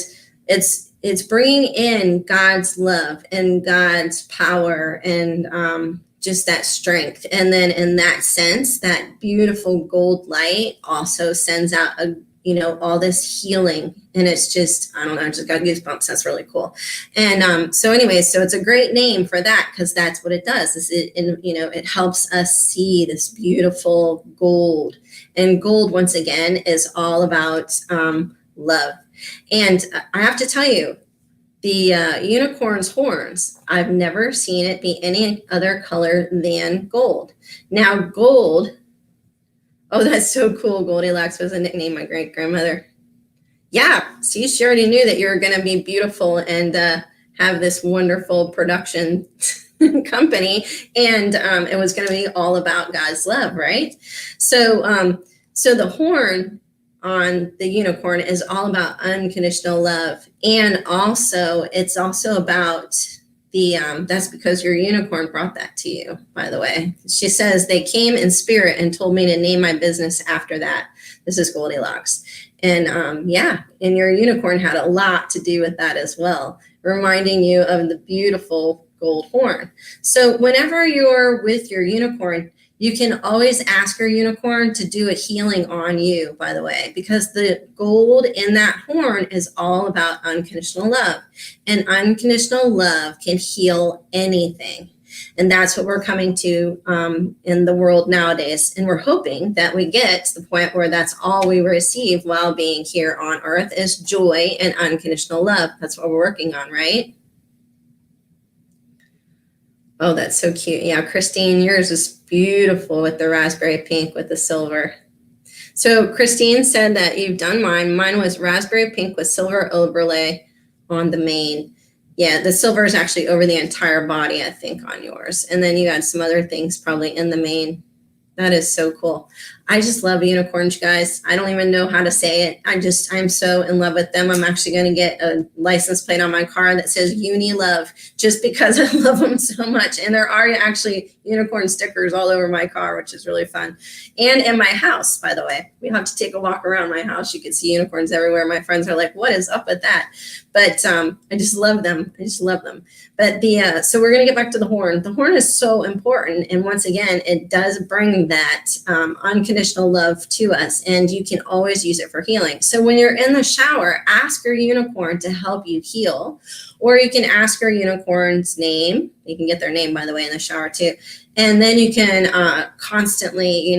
it's bringing in God's love and God's power and, just that strength. And then in that sense, that beautiful gold light also sends out all this healing. And it's just, I don't know, I just got goosebumps. That's really cool. And so it's a great name for that, because that's what it does. It helps us see this beautiful gold. And gold, once again, is all about love. And I have to tell you, the unicorn's horns, I've never seen it be any other color than gold. Now, gold, oh, that's so cool. Goldilocks was a nickname my great-grandmother. Yeah, see, she already knew that you were going to be beautiful and have this wonderful production company, and it was going to be all about God's love, right? So the horn on the unicorn is all about unconditional love. And also, it's also about that's because your unicorn brought that to you, by the way. She says, they came in spirit and told me to name my business after that. This is Goldilocks. And and your unicorn had a lot to do with that as well, reminding you of the beautiful gold horn. So whenever you're with your unicorn, you can always ask your unicorn to do a healing on you, by the way, because the gold in that horn is all about unconditional love. And unconditional love can heal anything. And that's what we're coming to in the world nowadays. And we're hoping that we get to the point where that's all we receive while being here on earth is joy and unconditional love. That's what we're working on, right? Oh, that's so cute. Yeah, Christine, yours is beautiful with the raspberry pink with the silver. So Christine said that you've done mine. Mine was raspberry pink with silver overlay on the mane. Yeah, the silver is actually over the entire body, I think, on yours. And then you had some other things probably in the mane. That is so cool. I just love unicorns, guys. I don't even know how to say it. I'm so in love with them. I'm actually going to get a license plate on my car that says Uni Love, just because I love them so much. And there are actually unicorn stickers all over my car, which is really fun. And in my house, by the way, we have to take a walk around my house. You can see unicorns everywhere. My friends are like, what is up with that? But I just love them. I just love them. But so we're going to get back to the horn. The horn is so important. And once again, it does bring that unconditional love to us. And you can always use it for healing. So when you're in the shower, ask your unicorn to help you heal. Or you can ask your unicorn's name. You can get their name, by the way, in the shower too. And then you can constantly,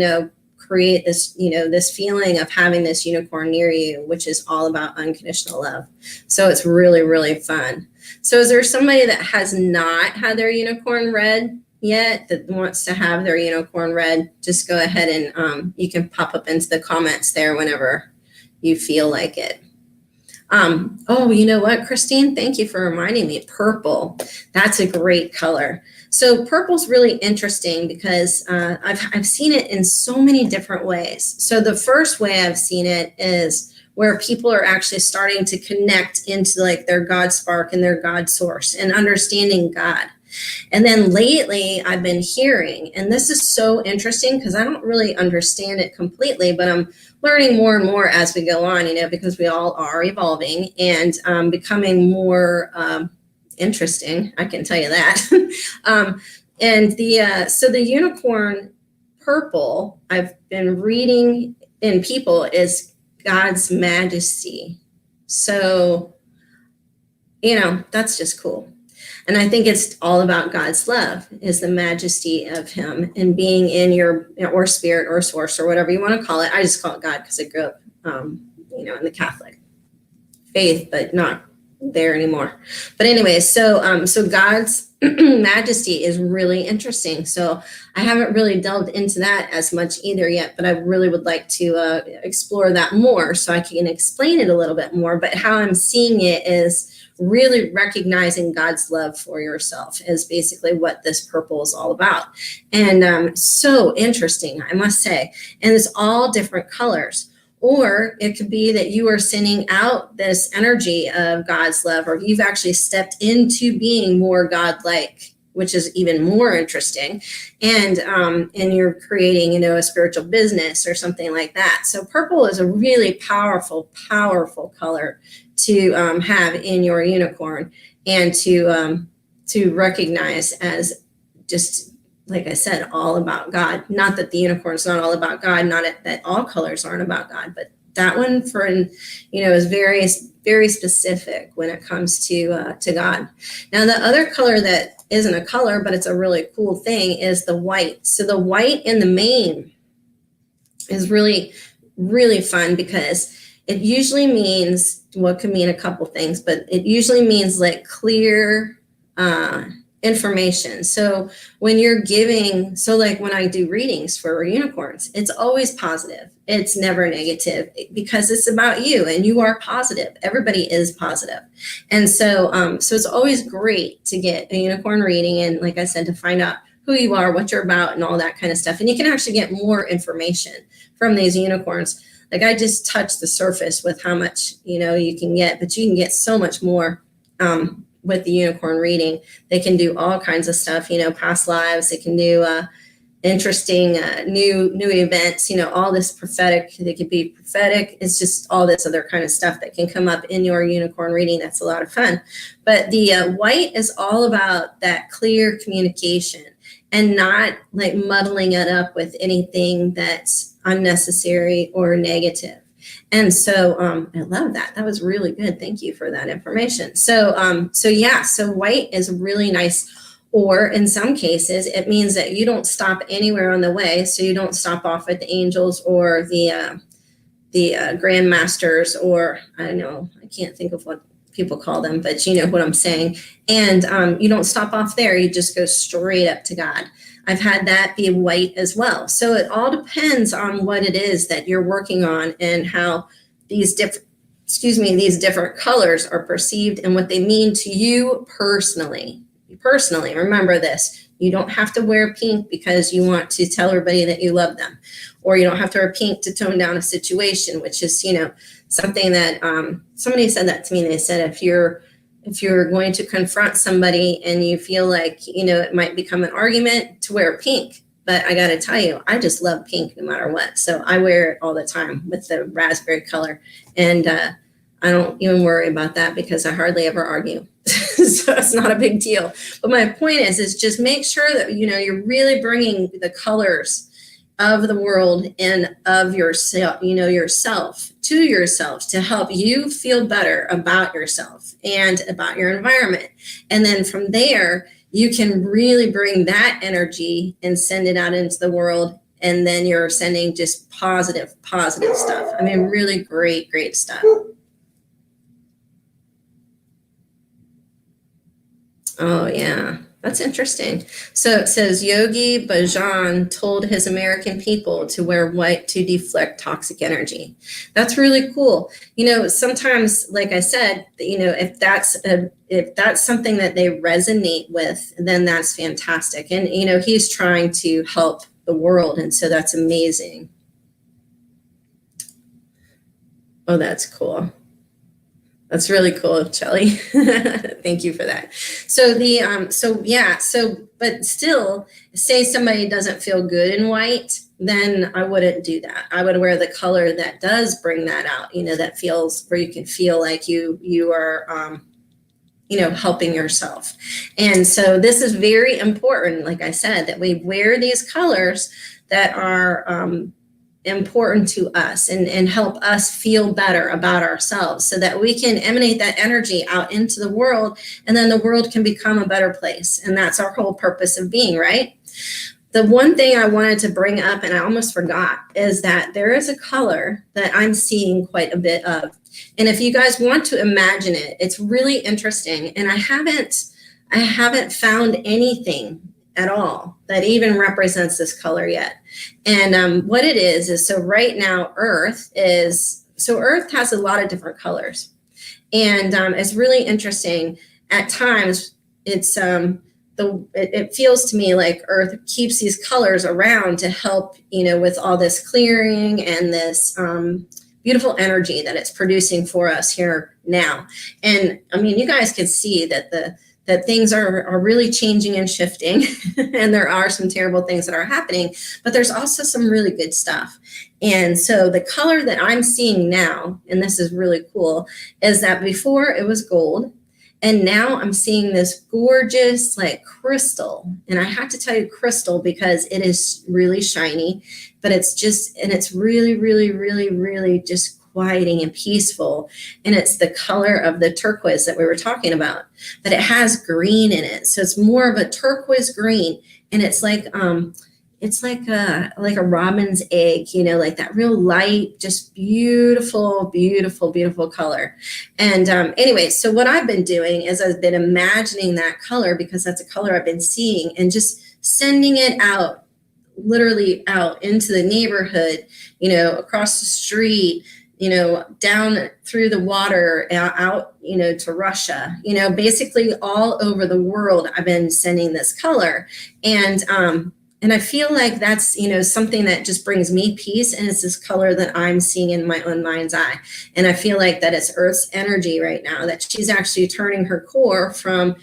create this, this feeling of having this unicorn near you, which is all about unconditional love. So it's really, really fun. So is there somebody that has not had their unicorn read yet that wants to have their unicorn read? Just go ahead and you can pop up into the comments there whenever you feel like it. Oh, you know what, Christine? Thank you for reminding me. Purple. That's a great color. So purple's really interesting because I've seen it in so many different ways. So the first way I've seen it is where people are actually starting to connect into like their God spark and their God source and understanding God. And then lately I've been hearing, and this is so interesting because I don't really understand it completely, but I'm learning more and more as we go on, because we all are evolving and becoming more interesting. I can tell you that. So the unicorn purple I've been reading in people is God's majesty. So, that's just cool. And I think it's all about God's love, is the majesty of him and being in your, or spirit or source or whatever you want to call it. I just call it God because I grew up, in the Catholic faith, but not there anymore. But anyway, so God's majesty is really interesting. So I haven't really delved into that as much either yet, but I really would like to explore that more so I can explain it a little bit more. But how I'm seeing it is really recognizing God's love for yourself is basically what this purple is all about. And so interesting, I must say. And it's all different colors. Or it could be that you are sending out this energy of God's love, or you've actually stepped into being more God-like, which is even more interesting. And you're creating, a spiritual business or something like that. So purple is a really powerful, powerful color to have in your unicorn and to recognize as just, like I said, all about God. Not that the unicorn is not all about God, not that all colors aren't about God, but that one is very, very specific when it comes to God. Now, the other color that isn't a color, but it's a really cool thing is the white. So the white in the mane is really, really fun because it usually means, what could mean a couple things, but it usually means like clear information. So when you're giving, so like when I do readings for unicorns, it's always positive. It's never negative because it's about you and you are positive. Everybody is positive. And so it's always great to get a unicorn reading and, like I said, to find out who you are, what you're about, and all that kind of stuff. And you can actually get more information from these unicorns. Like I just touched the surface with how much, you can get, but you can get so much more with the unicorn reading. They can do all kinds of stuff, past lives. They can do interesting new events, all this prophetic. They could be prophetic. It's just all this other kind of stuff that can come up in your unicorn reading. That's a lot of fun. But the white is all about that clear communication and not like muddling it up with anything that's unnecessary or negative. And so I love that. That was really good. Thank you for that information. So white is really nice. Or in some cases, it means that you don't stop anywhere on the way. So you don't stop off at the angels or the grandmasters, or I don't know, I can't think of what people call them, but you know what I'm saying. And you don't stop off there. You just go straight up to God. I've had that be white as well. So it all depends on what it is that you're working on and how these different colors are perceived and what they mean to you personally. Personally, remember this. You don't have to wear pink because you want to tell everybody that you love them, or you don't have to wear pink to tone down a situation, which is, something that somebody said that to me. They said, if you're going to confront somebody and you feel like, it might become an argument, to wear pink. But I got to tell you, I just love pink no matter what. So I wear it all the time with the raspberry color. And I don't even worry about that because I hardly ever argue. So it's not a big deal. But my point is just make sure that, you're really bringing the colors of the world and of yourself, yourself to help you feel better about yourself and about your environment. And then from there, you can really bring that energy and send it out into the world And then you're sending just positive stuff. I mean, really great stuff. Oh, yeah. That's interesting. So it says Yogi Bhajan told his American people to wear white to deflect toxic energy. That's really cool. Sometimes, like I said, if that's something that they resonate with, then that's fantastic. And, he's trying to help the world. And so that's amazing. Oh, that's cool. That's really cool, Shelly. Thank you for that. But still, say somebody doesn't feel good in white, then I wouldn't do that. I would wear the color that does bring that out, that feels where you can feel like you are, helping yourself. And so this is very important, like I said, that we wear these colors that are, important to us and help us feel better about ourselves so that we can emanate that energy out into the world, and then the world can become a better place. And that's our whole purpose of being, right? The one thing I wanted to bring up, and I almost forgot, is that there is a color that I'm seeing quite a bit of. And if you guys want to imagine it, it's really interesting. And I haven't found anything at all that even represents this color yet. And what it is so right now Earth has a lot of different colors. And it's really interesting. At times it's it feels to me like Earth keeps these colors around to help, with all this clearing and this beautiful energy that it's producing for us here now. And I mean, you guys can see that that things are really changing and shifting, and there are some terrible things that are happening, but there's also some really good stuff. And so the color that I'm seeing now, and this is really cool, is that before it was gold, and now I'm seeing this gorgeous like crystal. And I have to tell you crystal because it is really shiny, but it's really just quieting and peaceful. And it's the color of the turquoise that we were talking about, but it has green in it. So it's more of a turquoise green. And it's like a robin's egg, like that real light, just beautiful color. And anyway, so what I've been doing is I've been imagining that color, because that's a color I've been seeing, and just sending it out, literally out into the neighborhood, across the street, down through the water, out, to Russia, basically all over the world. I've been sending this color, and I feel like that's, something that just brings me peace. And it's this color that I'm seeing in my own mind's eye. And I feel like that it's Earth's energy right now, that she's actually turning her core from,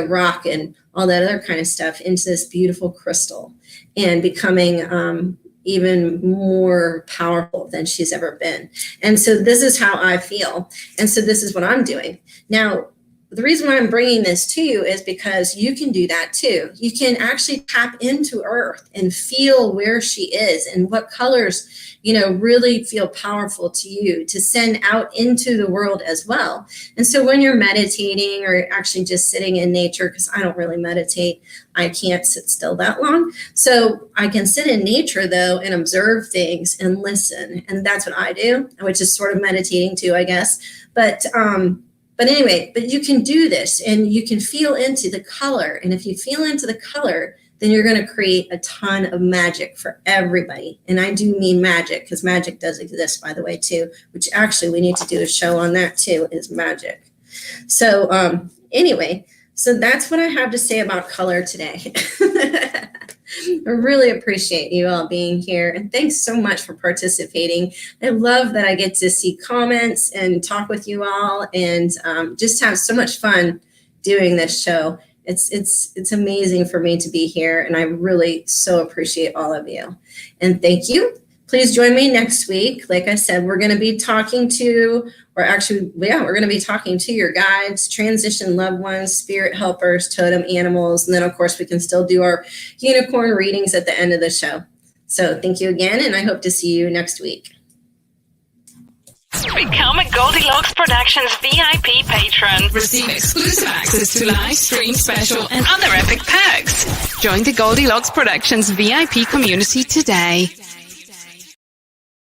rock and all that other kind of stuff into this beautiful crystal, and becoming, even more powerful than she's ever been. And so this is how I feel. And so this is what I'm doing. Now, the reason why I'm bringing this to you is because you can do that too. You can actually tap into Earth and feel where she is and what colors, really feel powerful to you to send out into the world as well. And so when you're meditating or actually just sitting in nature, because I don't really meditate, I can't sit still that long. So I can sit in nature though and observe things and listen. And that's what I do, which is sort of meditating too, I guess. But anyway, you can do this and you can feel into the color. And if you feel into the color, then you're going to create a ton of magic for everybody. And I do mean magic, because magic does exist, by the way, too, which actually we need to do a show on that too, is magic. So anyway, so that's what I have to say about color today. I really appreciate you all being here, and thanks so much for participating. I love that I get to see comments and talk with you all, and just have so much fun doing this show. It's amazing for me to be here, and I really so appreciate all of you. And thank you. Please join me next week. Like I said, we're going to be talking to, we're going to be talking to your guides, transition loved ones, spirit helpers, totem animals, and then of course we can still do our unicorn readings at the end of the show. So thank you again, and I hope to see you next week. Become a Goldilocks Productions VIP patron. Receive exclusive access to live stream special and other epic perks. Join the Goldilocks Productions VIP community today.